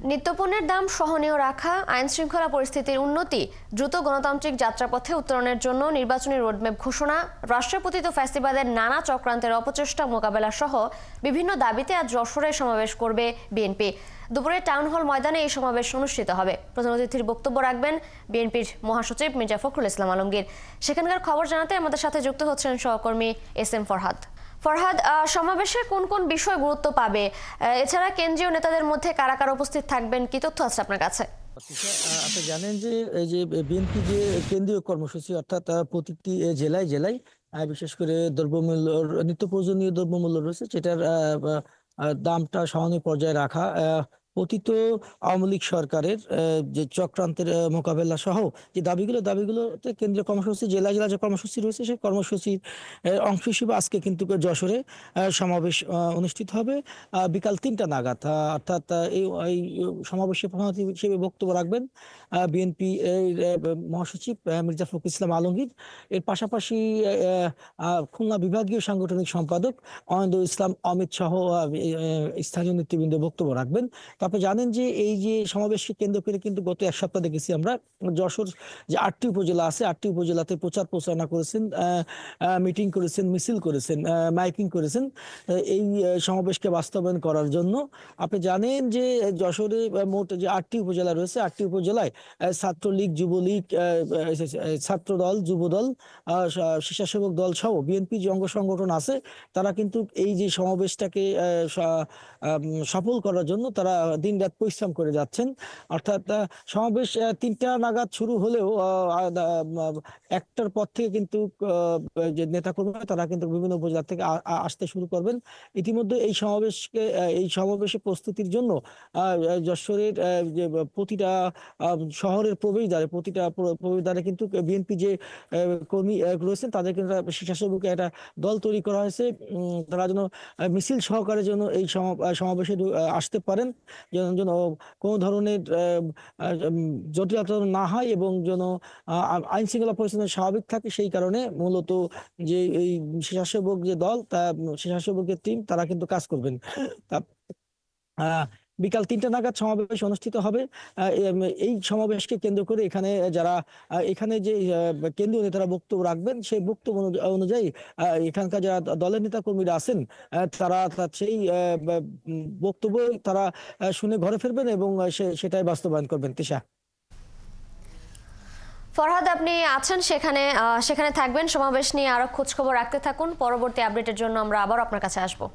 নিত্যপণ্যের দাম সহনীয় রাখা, আইন শৃঙ্খলা পরিস্থিতির উন্নতি, দ্রুত গণতান্ত্রিক যাত্রাপথে উত্তরণের জন্য নির্বাচনী রোডম্যাপ ঘোষণা, রাষ্ট্রপতিত ফ্যাসিবাদের নানা চক্রান্তের অপচেষ্টা মোকাবেলা সহ বিভিন্ন দাবিতে আজ যশোরে সমাবেশ করবে বিএনপি। দুপুরে টাউন হল ময়দানে এই সমাবেশ অনুষ্ঠিত হবে। প্রধান অতিথির বক্তব্য রাখবেন বিএনপির মহাসচিব মির্জা ফখরুল ইসলাম আলমগীর। সেখানকার খবর জানাতে আমাদের সাথে যুক্ত হচ্ছেন সহকর্মী এস.এম. ফরহাদ। ফরহাদ, সমাবেশে কোন কোন বিষয় গুরুত্ব পাবে? এছাড়া কেন্দ্রীয় নেতাদের মধ্যে কারা কারা উপস্থিত থাকবেন, কি তথ্য আছে আপনার কাছে? আপনি জানেন যে এই যে বিএনপি যে কেন্দ্রীয় কর্মসূচি, অর্থাৎ প্রতিটি জেলায় জেলায় বিশেষ করে দ্রব্যমূল্য, নিত্য প্রয়োজনীয় দ্রব্যমূল্য রয়েছে, যেটার দামটা সহনীয় পর্যায়ে রাখা, পতিত আওয়ামী লীগ সরকারের যে চক্রান্তের মোকাবেলা সহ যে দাবিগুলোতে কেন্দ্রীয় কর্মসূচি, জেলা জেলা যে কর্মসূচি রয়েছে, সেই কর্মসূচির অংশ হিসেবে আজকে কিন্তু যশোরে সমাবেশ অনুষ্ঠিত হবে বিকাল ৩টা নাগাদ। অর্থাৎ এই সমাবেশে প্রধান অতিথি হিসেবে বক্তব্য রাখবেন বিএনপি মহাসচিব মির্জা ফখরুল ইসলাম আলমগীর। এর পাশাপাশি খুলনা বিভাগীয় সাংগঠনিক সম্পাদক অনিন্দুল ইসলাম অমিত সহ স্থানীয় নেতৃবৃন্দ বক্তব্য রাখবেন। আপনি জানেন যে এই যে সমাবেশকে কেন্দ্র করে কিন্তু গত এক সপ্তাহ দেখেছি আমরা যশোর যে 8টি উপজেলা আছে, 8টি উপজেলাতে প্রচার প্রচারণা করেছেন, মিটিং করেছেন, মিছিল করেছেন, মাইকিং করেছেন এই সমাবেশকে বাস্তবায়ন করার জন্য। আপনি জানেন যে যশোরে মোট যে 8টি উপজেলা রয়েছে, 8টি উপজেলায় ছাত্রলীগ, যুবলীগ, ছাত্রদল, যুবদল, স্বেচ্ছাসেবক দল সহ বিএনপি যে অঙ্গ সংগঠন আছে, তারা কিন্তু এই যে সমাবেশটাকে সফল করার জন্য তারা দিন রাত পরিশ্রম করে যাচ্ছেন। অর্থাৎ সমাবেশ 3টা নাগাদ শুরু হলেও 1টার পর থেকে কিন্তু যে নেতাকর্মীরা তারা কিন্তু বিভিন্ন উপজেলা থেকে আসতে শুরু করবেন। ইতিমধ্যে এই সমাবেশে প্রস্তুতির জন্য যশোরের যে প্রতিটা শহরের প্রবেশদ্বারে কিন্তু বিএনপি যে কর্মী রয়েছেন, তাদের কিন্তু স্বেচ্ছাসেবক একটা দল তৈরি করা হয়েছে। তারা যেন মিছিল সহকারে যেন এই সমাবেশে আসতে পারেন, যেন কোনো ধরনের জটিলতা না হয় এবং যেন আইন শৃঙ্খলা পরিস্থিতি স্বাভাবিক থাকে। সেই কারণে মূলত যে এই স্বেচ্ছাসেবক যে দল, স্বেচ্ছাসেবকের টিম, তারা কিন্তু কাজ করবেন। বিকাল 3টা নাগাদ সমাবেশ অনুষ্ঠিত হবে। এই সমাবেশকে কেন্দ্র করে এখানে যে কেন্দ্রীয় নেতারা বক্তব্য রাখবেন, সেই বক্তব্য অনুযায়ী এখানকার যারা দলের নেতা কর্মীরা আছেন, তারা সেই বক্তব্য তারা শুনে ঘরে ফিরবেন এবং সেটাই বাস্তবায়ন করবেন। তিশা, ফরহাদ, আপনি আছেন সেখানে থাকবেন। সমাবেশ নিয়ে আরো খোঁজ খবর রাখতে থাকুন। পরবর্তী আপডেটের জন্য আমরা আবার আপনার কাছে আসবো।